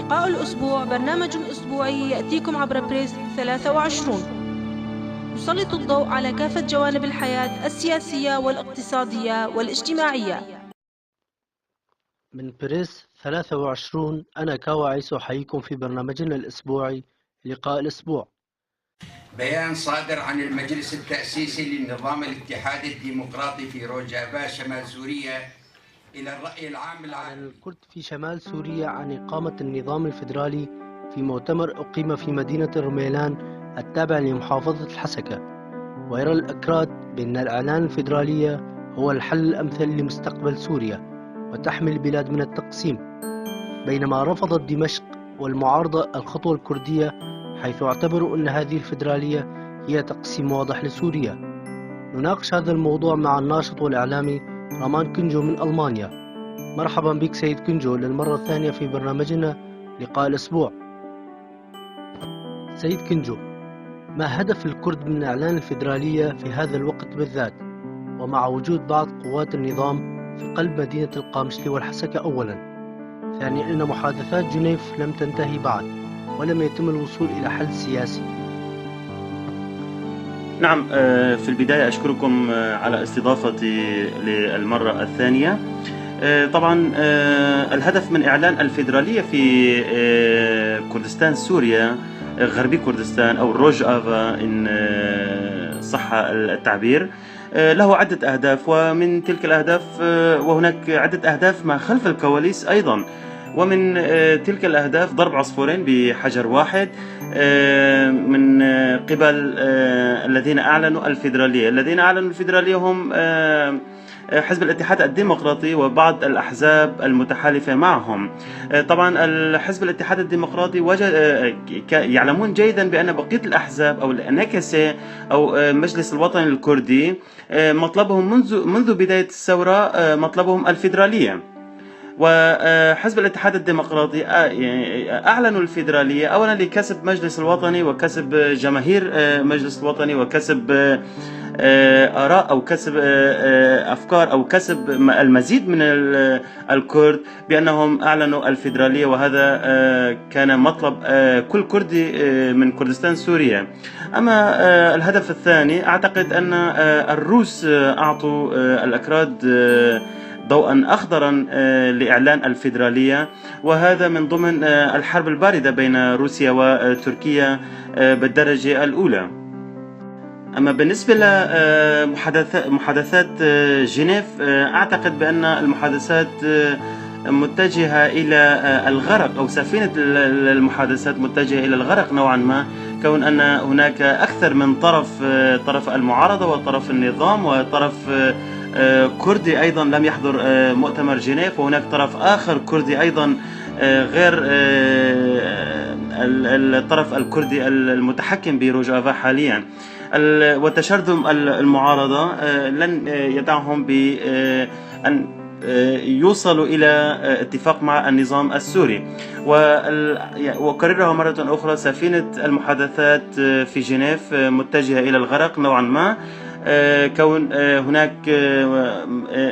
لقاء الأسبوع برنامج أسبوعي يأتيكم عبر بريس 23، يسلط الضوء على كافة جوانب الحياة السياسية والاقتصادية والاجتماعية. من بريس 23 أنا كاوا عيسو أحييكم في برنامجنا الأسبوعي لقاء الأسبوع. بيان صادر عن المجلس التأسيسي للنظام الاتحادي الديمقراطي في روجافا شمال سوريا إلى الرأي العام أعلن الكرد في شمال سوريا عن إقامة النظام الفيدرالي في مؤتمر أقيم في مدينة رميلان التابع لمحافظة الحسكة، ويرى الأكراد بأن الإعلان الفيدرالية هو الحل الأمثل لمستقبل سوريا وتحمي البلاد من التقسيم، بينما رفضت دمشق والمعارضة الخطوة الكردية حيث اعتبروا أن هذه الفيدرالية هي تقسيم واضح لسوريا. نناقش هذا الموضوع مع الناشط والإعلامي رامان كنجو من ألمانيا. مرحبا بك سيد كنجو للمرة الثانية في برنامجنا لقاء الأسبوع. سيد كنجو، ما هدف الكرد من إعلان الفيدرالية في هذا الوقت بالذات ومع وجود بعض قوات النظام في قلب مدينة القامشلي والحسكة أولا؟ ثانيا، أن محادثات جنيف لم تنتهي بعد ولم يتم الوصول إلى حل سياسي. نعم، في البداية أشكركم على استضافتي للمرة الثانية. طبعا الهدف من إعلان الفيدرالية في كردستان سوريا، غربي كردستان أو روجافا إن صح التعبير، له عدة أهداف، ومن تلك الأهداف وهناك عدة أهداف ما خلف الكواليس أيضا، ومن تلك الأهداف ضرب عصفورين بحجر واحد من قبل الذين أعلنوا الفيدرالية. الذين أعلنوا الفيدرالية هم حزب الاتحاد الديمقراطي وبعض الأحزاب المتحالفة معهم. طبعا الحزب الاتحاد الديمقراطي يعلمون جيدا بأن بقية الأحزاب أو النكسة أو مجلس الوطني الكردي مطلبهم منذ بداية الثورة مطلبهم الفيدرالية. وحزب الاتحاد الديمقراطي أعلنوا الفيدرالية أولا لكسب مجلس الوطني وكسب جماهير مجلس الوطني وكسب آراء أو كسب أفكار أو كسب المزيد من الكرد بأنهم أعلنوا الفيدرالية، وهذا كان مطلب كل كردي من كردستان سوريا. أما الهدف الثاني، أعتقد أن الروس أعطوا الأكراد ضوءا أخضرا لإعلان الفيدرالية، وهذا من ضمن الحرب الباردة بين روسيا وتركيا بالدرجة الأولى. أما بالنسبة لمحادثات جنيف، أعتقد بأن المحادثات متجهة إلى الغرق، أو سفينة المحادثات متجهة إلى الغرق نوعا ما، كون أن هناك أكثر من طرف المعارضة وطرف النظام وطرف كردي أيضا لم يحضر مؤتمر جنيف، وهناك طرف آخر كردي أيضا غير الطرف الكردي المتحكم بروجافا حاليا. وتشرذم المعارضة لن يدعهم بأن يوصلوا إلى اتفاق مع النظام السوري. وأكررها مرة أخرى، سفينة المحادثات في جنيف متجهة إلى الغرق نوعا ما، كون هناك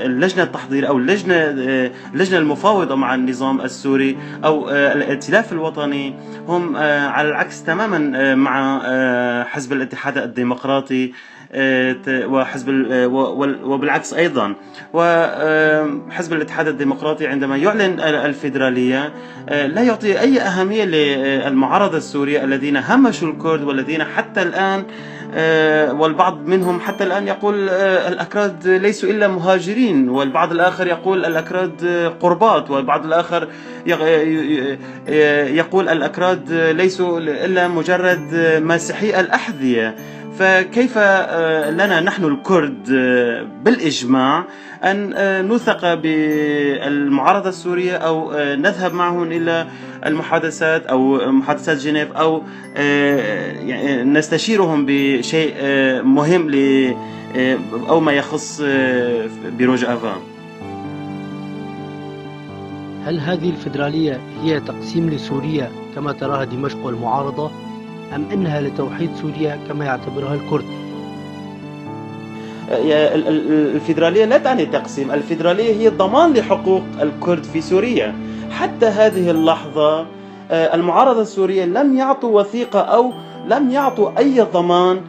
اللجنة التحضير أو اللجنة المفاوضة مع النظام السوري أو الائتلاف الوطني هم على العكس تماما مع حزب الاتحاد الديمقراطي وبالعكس أيضا. وحزب الاتحاد الديمقراطي عندما يعلن الفيدرالية لا يعطي أي أهمية للمعارضة السورية الذين همشوا الكرد، والذين حتى الآن والبعض منهم حتى الآن يقول الأكراد ليسوا إلا مهاجرين، والبعض الآخر يقول الأكراد قربات، والبعض الآخر يقول الأكراد ليسوا إلا مجرد مسيحي الأحذية. فكيف لنا نحن الكرد بالإجماع أن نوثق بالمعارضة السورية أو نذهب معهم إلى المحادثات أو محادثات جنيف أو نستشيرهم بشيء مهم أو ما يخص بروجافا؟ هل هذه الفيدرالية هي تقسيم لسوريا كما تراها دمشق والمعارضة، أم أنها لتوحيد سوريا كما يعتبرها الكرد؟ الفيدرالية لا تعني تقسيم، الفيدرالية هي ضمان لحقوق الكرد في سوريا. حتى هذه اللحظة المعارضة السورية لم يعطوا وثيقة أو لم يعطوا أي ضمان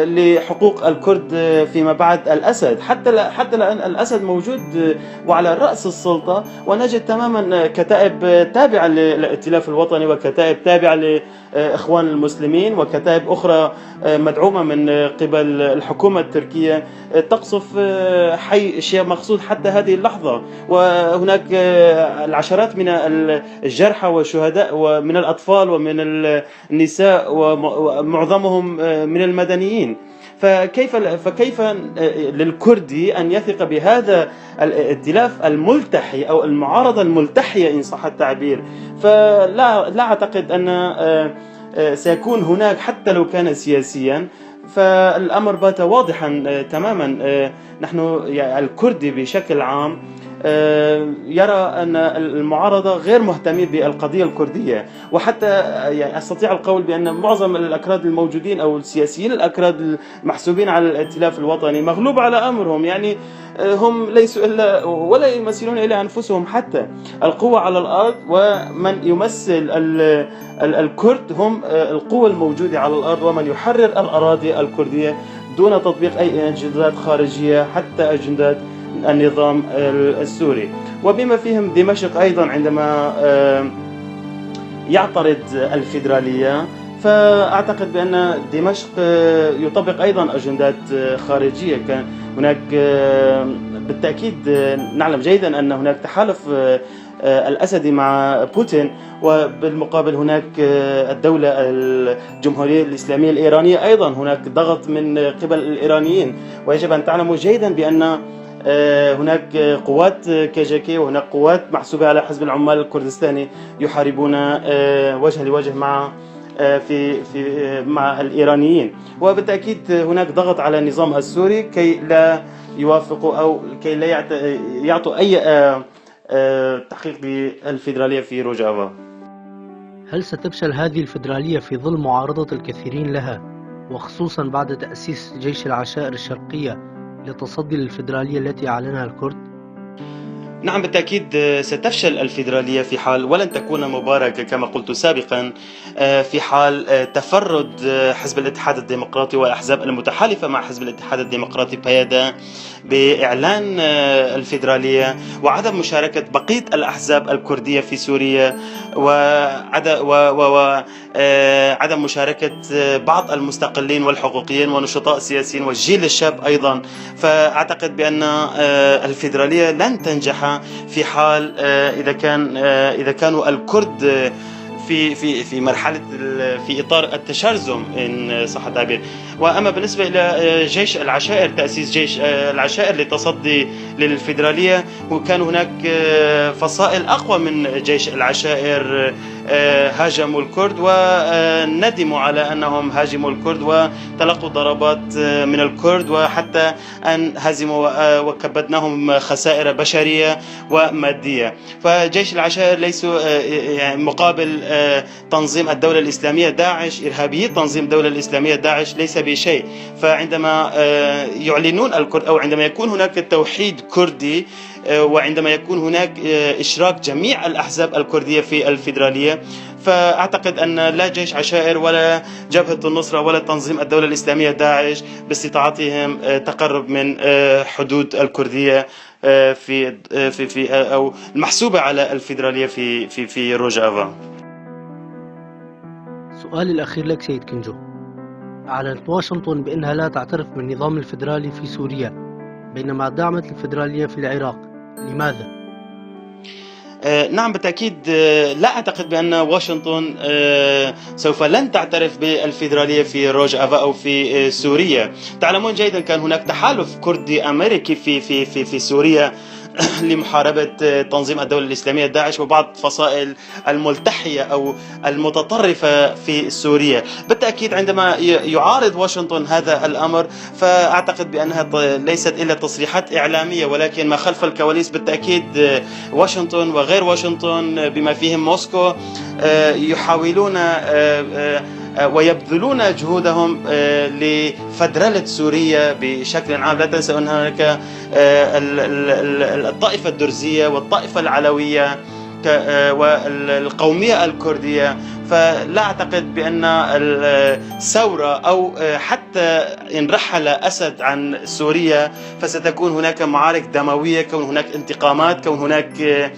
لحقوق الكرد فيما بعد الأسد، حتى الآن الأسد موجود وعلى رأس السلطة، ونجد تماما كتائب تابعة للائتلاف الوطني وكتائب تابعة لإخوان المسلمين وكتائب أخرى مدعومة من قبل الحكومة التركية تقصف حي الشيخ مقصود حتى هذه اللحظة. وهناك العشرات من الجرحى والشهداء ومن الأطفال ومن النساء ومعظمهم من المدنيين. فكيف للكردي أن يثق بهذا الائتلاف الملتحي أو المعارضة الملتحية إن صح التعبير؟ فلا أعتقد أن سيكون هناك حتى لو كان سياسيا، فالأمر بات واضحا تماما. نحن الكردي بشكل عام يرى أن المعارضة غير مهتمين بالقضية الكردية، وحتى أستطيع القول بأن معظم الأكراد الموجودين أو السياسيين الأكراد المحسوبين على الائتلاف الوطني مغلوب على أمرهم، يعني هم ليسوا إلا ولا يمثلون إلا أنفسهم. حتى القوة على الأرض ومن يمثل الكرد هم القوة الموجودة على الأرض ومن يحرر الأراضي الكردية دون تطبيق أي أجندات خارجية حتى أجندات النظام السوري. وبما فيهم دمشق أيضا عندما يعترض الفيدرالية، فأعتقد بأن دمشق يطبق أيضا أجندات خارجية. كان هناك بالتأكيد نعلم جيدا أن هناك تحالف الأسدي مع بوتين، وبالمقابل هناك الدولة الجمهورية الإسلامية الإيرانية أيضا هناك ضغط من قبل الإيرانيين. ويجب أن تعلموا جيدا بأن هناك قوات KGK وهناك قوات محسوبة على حزب العمال الكردستاني يحاربون وجه لوجه مع الإيرانيين. وبالتأكيد هناك ضغط على النظام السوري كي لا يوافقوا أو كي لا يعطوا أي تحقيق بالفيدرالية في روجافا. هل ستفشل هذه الفيدرالية في ظل معارضة الكثيرين لها، وخصوصا بعد تأسيس جيش العشائر الشرقية لتصدي للفيدرالية التي أعلنها الكرد؟ نعم بالتأكيد ستفشل الفيدرالية في حال ولن تكون مباركة كما قلت سابقا، في حال تفرد حزب الاتحاد الديمقراطي والأحزاب المتحالفة مع حزب الاتحاد الديمقراطي بيادا بإعلان الفيدرالية وعدم مشاركة بقية الأحزاب الكردية في سوريا وعدم مشاركة بعض المستقلين والحقوقيين ونشطاء سياسيين والجيل الشاب أيضا. فأعتقد بأن الفيدرالية لن تنجح في حال إذا كانوا الكرد في مرحلة في إطار التشرذم إن صح التعبير. وأما بالنسبة إلى جيش العشائر، تأسيس جيش العشائر لتصدي للفيدرالية، وكان هناك فصائل أقوى من جيش العشائر هاجموا الكرد وندموا على أنهم هاجموا الكرد وتلقوا ضربات من الكرد وحتى أن هزموا وكبدناهم خسائر بشرية ومادية. فجيش العشائر ليسوا مقابل تنظيم الدولة الإسلامية داعش، إرهابيي تنظيم الدولة الإسلامية داعش ليس بشيء. فعندما يعلنون الكرد أو عندما يكون هناك توحيد كردي وعندما يكون هناك إشراك جميع الأحزاب الكردية في الفيدرالية، فأعتقد أن لا جيش عشائر ولا جبهة النصرة ولا تنظيم الدولة الإسلامية داعش باستطاعتهم تقرب من حدود الكردية في أو المحسوبة على الفيدرالية في روجافا. سؤالي الأخير لك سيد كنجو، أعلنت واشنطن بأنها لا تعترف بالنظام الفيدرالي في سوريا بينما دعمت الفيدرالية في العراق، لماذا؟ نعم بالتأكيد لا أعتقد بأن واشنطن سوف لن تعترف بالفيدرالية في روجافا أو في سوريا. تعلمون جيدا كان هناك تحالف كردي أمريكي في سوريا لمحاربة تنظيم الدولة الإسلامية داعش وبعض فصائل الملتحية أو المتطرفة في سوريا. بالتأكيد عندما يعارض واشنطن هذا الأمر فأعتقد بأنها ليست إلا تصريحات إعلامية، ولكن ما خلف الكواليس بالتأكيد واشنطن وغير واشنطن بما فيهم موسكو يحاولون ويبذلون جهودهم لفدرلة سوريا بشكل عام. لا تنسوا أن هناك الطائفة الدرزية والطائفة العلوية والقومية الكردية، فلا أعتقد بأن الثورة أو حتى إن رحل أسد عن سوريا فستكون هناك معارك دموية، كون هناك انتقامات، كون هناك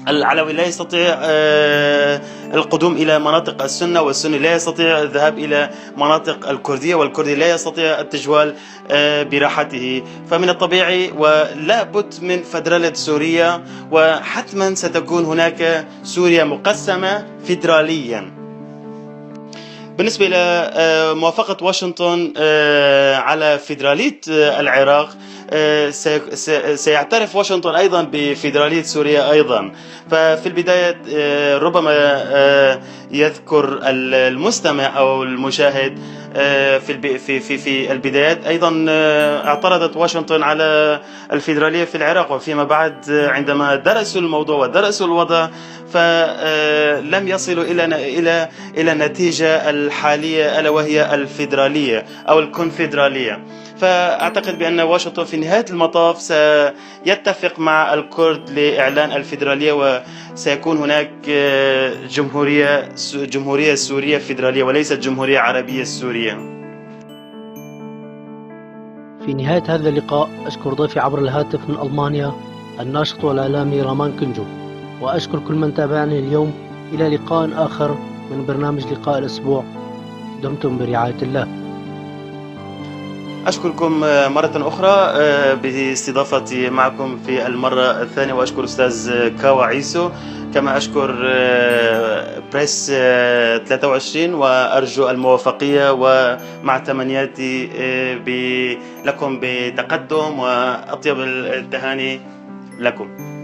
العلوي لا يستطيع القدوم إلى مناطق السنة، والسني لا يستطيع الذهاب إلى مناطق الكردية، والكردي لا يستطيع التجوال براحته. فمن الطبيعي ولا بد من فدرالة سوريا، وحتما ستكون هناك سوريا مقسمة فيدراليا. بالنسبة إلى موافقة واشنطن على فيدرالية العراق، سيعترف واشنطن أيضا بفيدرالية سوريا أيضا. ففي البداية ربما يذكر المستمع أو المشاهد في البدايات أيضا اعترضت واشنطن على الفيدرالية في العراق، وفيما بعد عندما درسوا الموضوع ودرسوا الوضع فلم يصلوا إلى النتيجة الحالية، ألا وهي الفيدرالية أو الكونفدرالية. فأعتقد بأن واشنطن في نهاية المطاف سيتفق مع الكرد لإعلان الفيدرالية، وسيكون هناك جمهورية سورية فيدرالية وليست جمهورية عربية سورية. في نهاية هذا اللقاء أشكر ضيفي عبر الهاتف من ألمانيا الناشط والإعلامي رامان كنجو، وأشكر كل من تابعني اليوم. إلى لقاء آخر من برنامج لقاء الأسبوع، دمتم برعاية الله. أشكركم مرة أخرى باستضافتي معكم في المرة الثانية، وأشكر أستاذ كاوا عيسو، كما أشكر بريس 23، وأرجو الموافقية ومع تمنياتي لكم بتقدم وأطيب التهاني لكم.